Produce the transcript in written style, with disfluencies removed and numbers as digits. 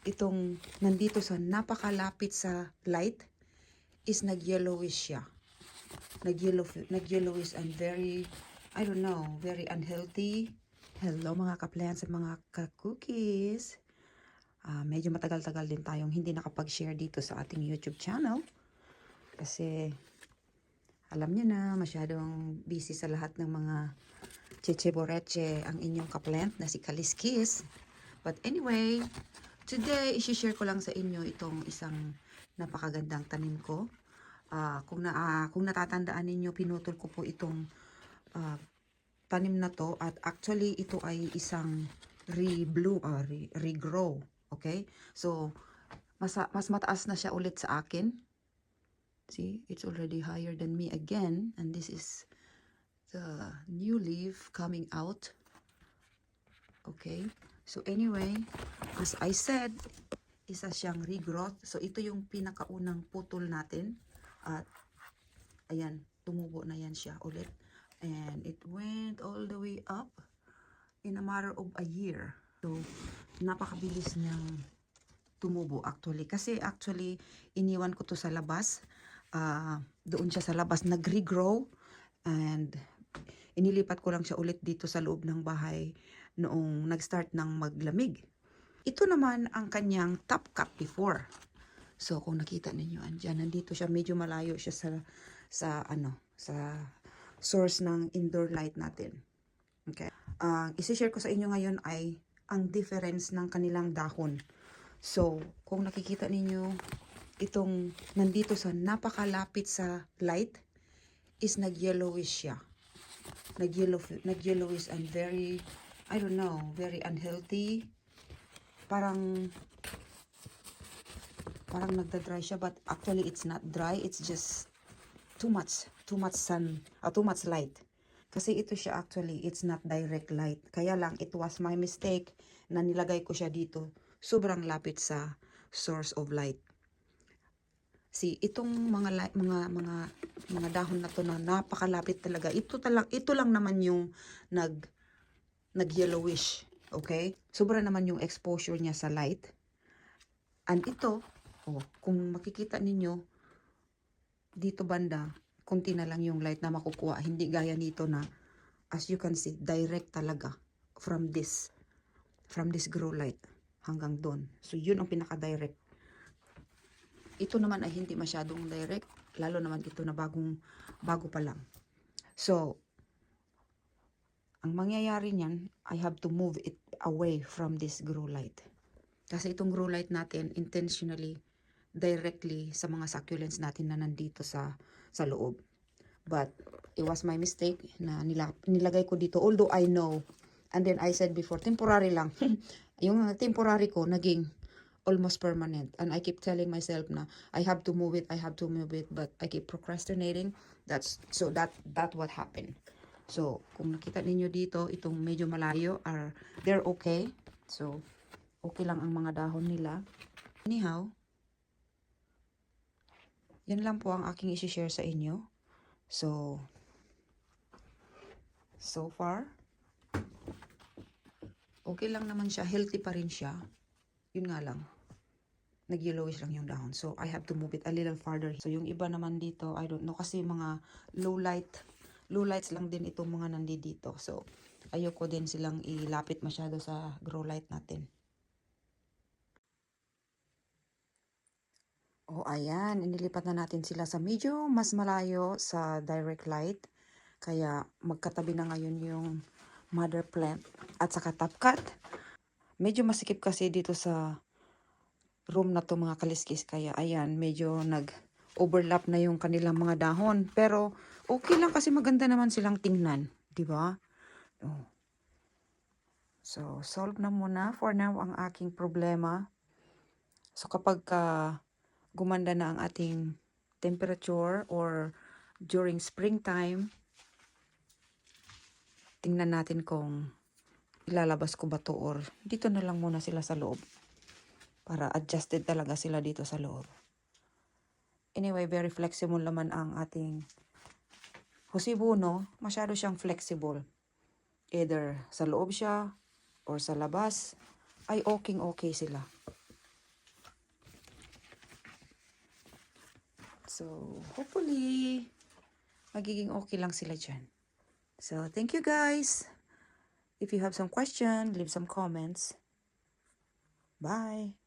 itong nandito sa napakalapit sa light is nag-yellowish siya. Nag-yellowish and very, I don't know, very unhealthy. Hello mga ka-plants at mga ka-cookies. Medyo matagal-tagal din tayong hindi nakapag-share dito sa ating YouTube channel. Kasi alam niyo na, masyadong busy sa lahat ng mga cheche boreche ang inyong ka-plant na si Kaliskis. But anyway, today, isi-share ko lang sa inyo itong isang napakagandang tanim ko. Kung natatandaan ninyo, pinutol ko po itong tanim na to. At actually, ito ay isang regrow. Okay? So, mas mataas na siya ulit sa akin. See, it's already higher than me again. And this is the new leaf coming out. Okay? So anyway, as I said, isa siyang regrowth. So ito yung pinakaunang putol natin. At ayan, tumubo na yan siya ulit. And it went all the way up in a matter of a year. So napakabilis niyang tumubo actually. Kasi actually, iniwan ko to sa labas. Doon siya sa labas nag-regrow. And inilipat ko lang siya ulit dito sa loob ng bahay noong nag-start ng maglamig. Ito naman ang kanyang top cut before. So kung nakita ninyo, andyan, nandito siya, medyo malayo siya sa source ng indoor light natin. Okay. Ang isi-share ko sa inyo ngayon ay ang difference ng kanilang dahon. So kung nakikita ninyo, itong nandito sa napakalapit sa light is nag-yellowish siya. Nag-yellowish and very, I don't know, very unhealthy. Parang nagda-dry siya, but actually it's not dry. It's just too much sun, too much light. Kasi ito siya actually, it's not direct light. Kaya lang, it was my mistake na nilagay ko siya dito. Sobrang lapit sa source of light. See, itong mga dahon na to na napakalapit talaga. Ito lang naman yung nag-yellowish, okay? Sobra naman yung exposure niya sa light. And ito, kung makikita ninyo dito banda, konti na lang yung light na makukuha. Hindi gaya nito na, as you can see, direct talaga from this grow light hanggang doon. So yun ang pinaka-direct. Ito naman ay hindi masyadong direct, lalo naman ito na bago pa lang. So, ang mangyayari niyan, I have to move it away from this grow light. Kasi itong grow light natin, intentionally, directly sa mga succulents natin na nandito sa loob. But, it was my mistake na nilagay ko dito. Although I know, and then I said before, temporary lang. Yung temporary ko, naging almost permanent. And I keep telling myself na I have to move it, but I keep procrastinating. That's what happened. So, kung nakita ninyo dito, itong medyo malayo they're okay. So, okay lang ang mga dahon nila. Anyhow, yan lang po ang aking isi-share sa inyo. So far, okay lang naman siya. Healthy pa rin siya. Yun nga lang, nag-yellowish lang yung dahon. So, I have to move it a little farther. So, yung iba naman dito, I don't know. Kasi mga low lights lang din itong mga nandito. So, ayoko din silang ilapit masyado sa grow light natin. Ayan. Inilipat na natin sila sa medyo mas malayo sa direct light. Kaya, magkatabi na ngayon yung mother plant at saka top cut. Medyo masikip kasi dito sa room na to mga kaliskis. Kaya ayan, medyo nag-overlap na yung kanilang mga dahon. Pero okay lang kasi maganda naman silang tingnan. Diba? So, solve na muna for now ang aking problema. So, kapag gumanda na ang ating temperature or during springtime, tingnan natin kung ilalabas ko ba to or dito na lang muna sila sa loob. Para adjusted talaga sila dito sa loob. Anyway, very flexible naman ang ating Husibuno. Masyado siyang flexible. Either sa loob siya or sa labas, ay okay sila. So, hopefully, magiging okay lang sila dyan. So, thank you guys. If you have some question, leave some comments. Bye.